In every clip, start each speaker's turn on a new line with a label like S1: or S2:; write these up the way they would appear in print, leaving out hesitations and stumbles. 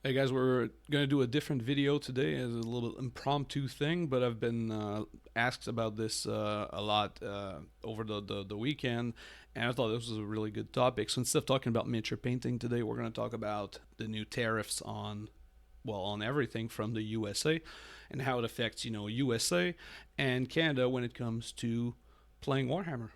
S1: Hey guys, we're gonna do a different video today as a little impromptu thing, but I've been asked about this a lot over the weekend, and I thought this was a really good topic. So instead of talking about miniature painting today, we're gonna talk about the new tariffs on, well, on everything from the USA and how it affects, USA and Canada when it comes to playing Warhammer.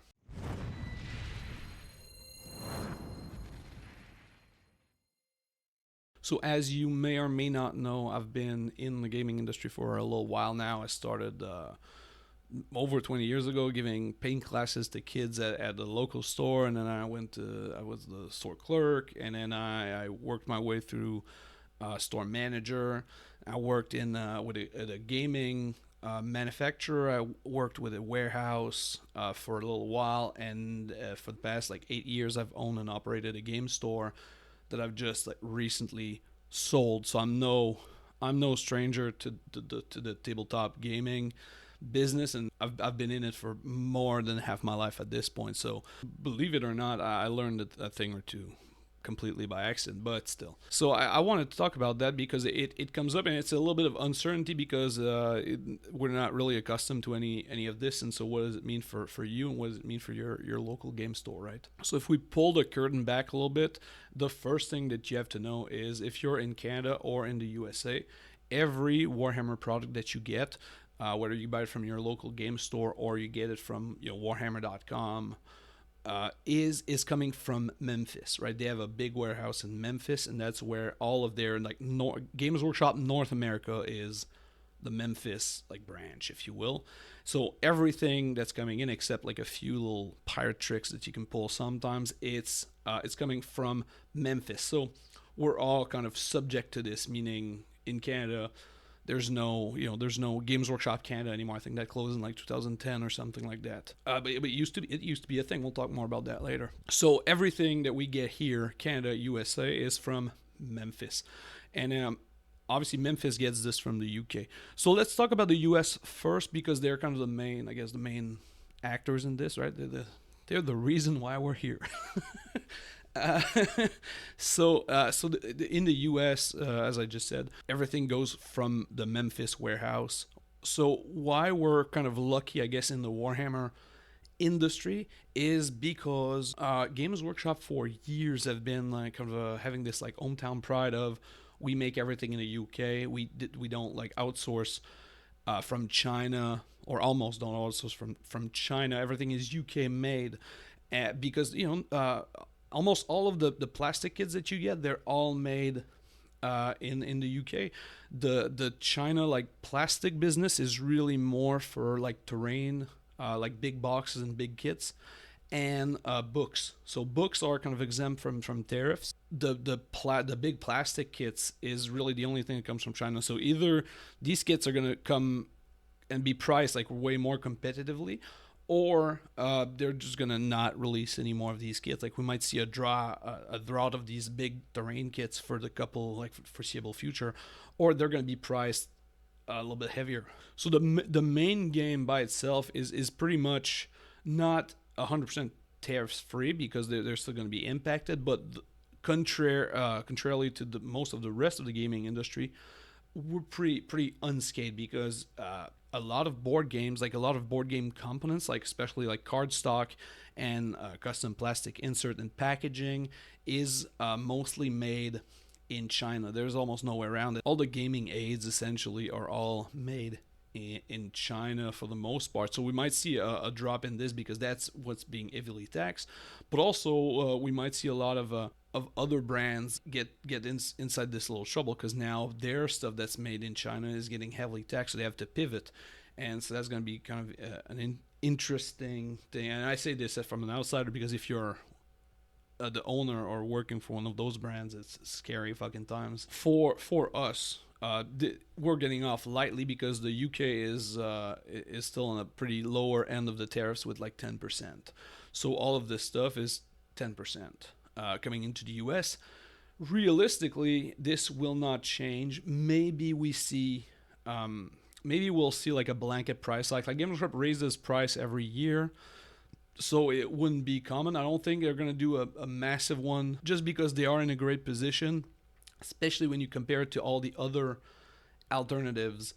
S1: So, as you may or may not know, I've been in the gaming industry for a little while now. I started over 20 years ago giving paint classes to kids at the local store, and then I was the store clerk, and then I worked my way through store manager. I worked in at a gaming manufacturer. I worked with a warehouse for a little while, and for the past like 8 years, I've owned and operated a game store that I've just like recently sold. So I'm no stranger to the tabletop gaming business, and I've been in it for more than half my life at this point. So believe it or not, I learned a thing or two completely by accident, but still. So I wanted to talk about that because it comes up, and it's a little bit of uncertainty because we're not really accustomed to any of this. And so what does it mean for you, and what does it mean for your local game store, right? So if we pull the curtain back a little bit, the first thing that you have to know is if you're in Canada or in the USA, every Warhammer product that you get, whether you buy it from your local game store or you get it from Warhammer.com, is coming from Memphis, right? They have a big warehouse in Memphis, and that's where all of their like Games Workshop North America is the Memphis like branch, if you will. So everything that's coming in, except like a few little pirate tricks that you can pull sometimes, it's coming from Memphis. So we're all kind of subject to this, meaning in Canada there's no Games Workshop Canada anymore. I think that closed in like 2010 or something like that. But it used to be a thing. We'll talk more about that later. So everything that we get here, Canada, USA, is from Memphis, and obviously Memphis gets this from the UK. So let's talk about the US first because they're kind of the main actors in this, right? They're the reason why we're here. Uh, in the U.S., as I just said, everything goes from the Memphis warehouse. So why we're kind of lucky, I guess, in the Warhammer industry is because Games Workshop for years have been like kind of having this like hometown pride of we make everything in the UK. We don't like outsource from China, or almost don't outsource from China. Everything is UK made. Because almost all of the plastic kits that you get, they're all made in the UK. The China like plastic business is really more for like terrain, like big boxes and big kits, and books. So books are kind of exempt from tariffs. The big plastic kits is really the only thing that comes from China. So either these kits are gonna come and be priced like way more competitively, or they're just gonna not release any more of these kits. Like we might see a drought of these big terrain kits for the couple like foreseeable future, or they're gonna be priced a little bit heavier. So the main game by itself is pretty much not 100% tariffs free because they're still gonna be impacted, but contrarily to most of the rest of the gaming industry, we're pretty unscathed because a lot of board games, like a lot of board game components, like especially like cardstock and custom plastic insert and packaging, is mostly made in China. There's almost no way around it. All the gaming aids essentially are all made in China for the most part. So we might see a drop in this because that's what's being heavily taxed. But also we might see a lot of other brands get inside this little trouble because now their stuff that's made in China is getting heavily taxed, so they have to pivot, and so that's going to be kind of an interesting thing. And I say this from an outsider because if you're the owner or working for one of those brands, it's scary fucking times. For us, we're getting off lightly because the UK is still on a pretty lower end of the tariffs with like 10%. So all of this stuff is 10%. Coming into the US. Realistically, this will not change. Maybe we'll see like a blanket price hike. Like Games Workshop raises price every year, so it wouldn't be common. I don't think they're gonna do a massive one just because they are in a great position. especially when you compare it to all the other alternatives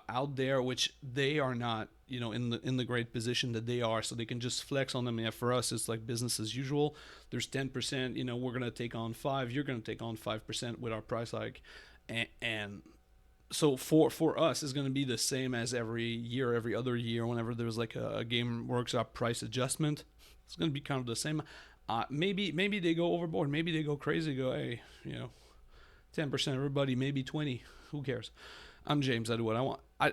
S1: out there, which they are not, in the great position that they are, so they can just flex on them. Yeah, for us, it's like business as usual. There's 10%. We're gonna take on 5. You're gonna take on 5% with our price hike, and so for us, it's gonna be the same as every year, every other year. Whenever there's like a game workshop price adjustment, it's gonna be kind of the same. Maybe they go overboard. Maybe they go crazy. Go, hey, 10%, everybody, maybe 20. Who cares? I'm James. I do what I want. I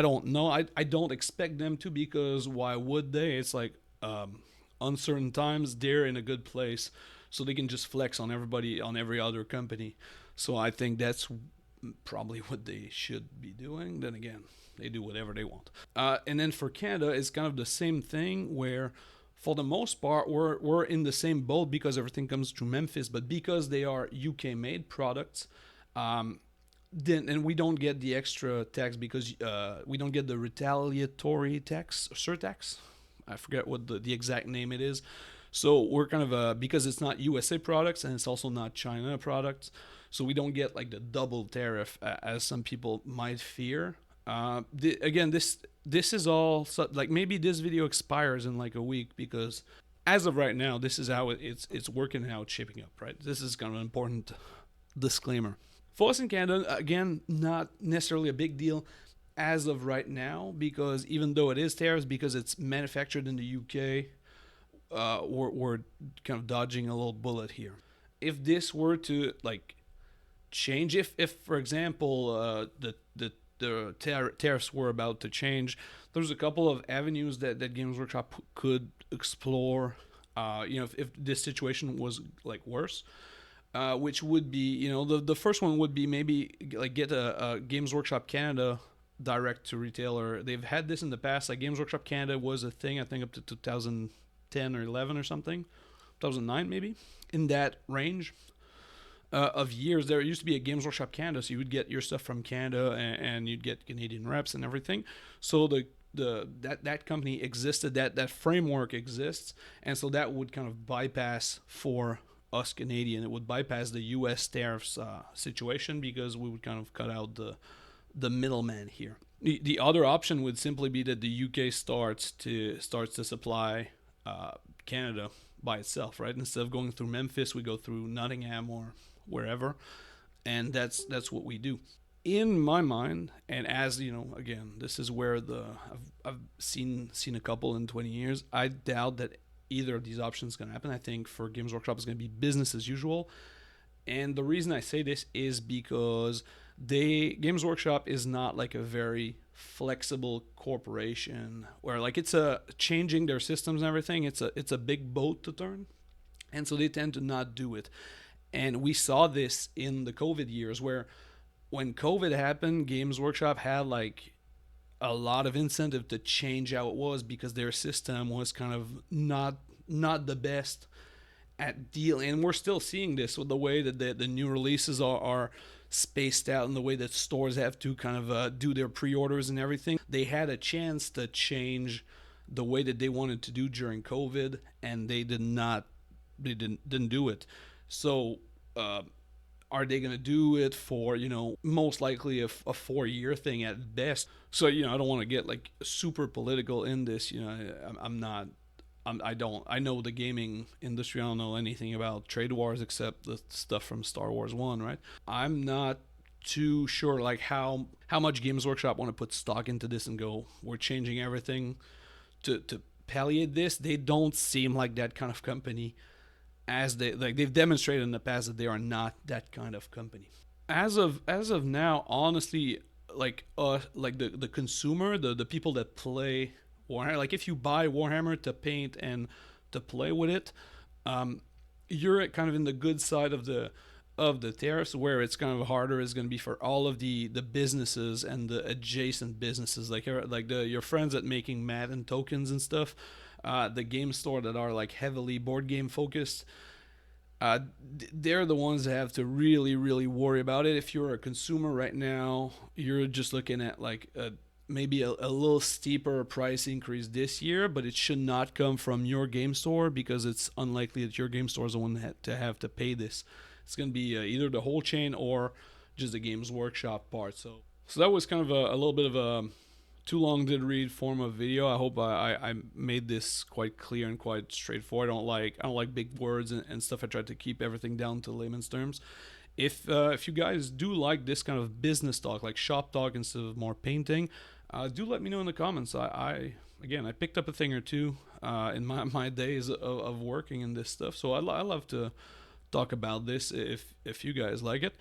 S1: don't know. I don't expect them to, because why would they? It's like uncertain times. They're in a good place, so they can just flex on everybody, on every other company. So I think that's probably what they should be doing. Then again, they do whatever they want. And then for Canada, it's kind of the same thing where, for the most part, we're in the same boat because everything comes through Memphis, but because they are UK made products, then and we don't get the extra tax, because we don't get the retaliatory tax, surtax. I forget what the exact name it is. So we're kind of because it's not USA products and it's also not China products, so we don't get like the double tariff as some people might fear. Again, this is all like, maybe this video expires in like a week, because as of right now, this is how it's working and how it's shaping up. Right, this is kind of an important disclaimer. For us in Canada, again, not necessarily a big deal as of right now, because even though it is tariffs, because it's manufactured in the UK, we're kind of dodging a little bullet here. If this were to like change, if for example the tariffs were about to change, there's a couple of avenues that Games Workshop could explore. If this situation was like worse. Which would be, the first one would be maybe like get a Games Workshop Canada direct to retailer. They've had this in the past. Like Games Workshop Canada was a thing, I think, up to 2010 or 11 or something, 2009 maybe, in that range of years. There used to be a Games Workshop Canada, so you would get your stuff from Canada, and you'd get Canadian reps and everything. So that company existed, that framework exists, and so that would kind of bypass for us Canadian. It would bypass the U.S. tariffs situation, because we would kind of cut out the middleman here. The other option would simply be that the UK starts to supply Canada by itself, right? Instead of going through Memphis, we go through Nottingham or wherever, and that's what we do. In my mind, and as again, this is where I've seen a couple in 20 years. I doubt that either of these options is going to happen. I think for Games Workshop, it's going to be business as usual. And the reason I say this is because Games Workshop is not like a very flexible corporation where like it's changing their systems and everything. It's a big boat to turn, and so they tend to not do it. And we saw this in the COVID years, where when COVID happened, Games Workshop had like a lot of incentive to change how it was, because their system was kind of not the best at dealing. And we're still seeing this with the way that the new releases are spaced out, and the way that stores have to kind of do their pre-orders and everything. They had a chance to change the way that they wanted to do during COVID, and they didn't do it. So are they going to do it for, most likely a 4-year thing at best? So, I don't want to get like super political in this. I know the gaming industry. I don't know anything about trade wars except the stuff from Star Wars 1, right? I'm not too sure like how much Games Workshop want to put stock into this and go, we're changing everything to palliate this. They don't seem like that kind of company, as they've demonstrated in the past that they are not that kind of company. As of now, honestly, like the consumer, the people that play Warhammer, like if you buy Warhammer to paint and to play with it, you're kind of in the good side of the tariffs. Where it's kind of harder is going to be for all of the businesses and the adjacent businesses, like your friends that making Madden tokens and stuff. The game store that are like heavily board game focused, they're the ones that have to really, really worry about it. If you're a consumer right now, you're just looking at like maybe a little steeper price increase this year, but it should not come from your game store, because it's unlikely that your game store is the one to have to pay this. It's going to be either the whole chain or just the Games Workshop part. So that was kind of a little bit of a too long did read form of video. I hope I made this quite clear and quite straightforward. I don't like big words and stuff. I tried to keep everything down to layman's terms. If you guys do like this kind of business talk, like shop talk instead of more painting, do let me know in the comments. I picked up a thing or two in my days of working in this stuff, so I love to talk about this if you guys like it.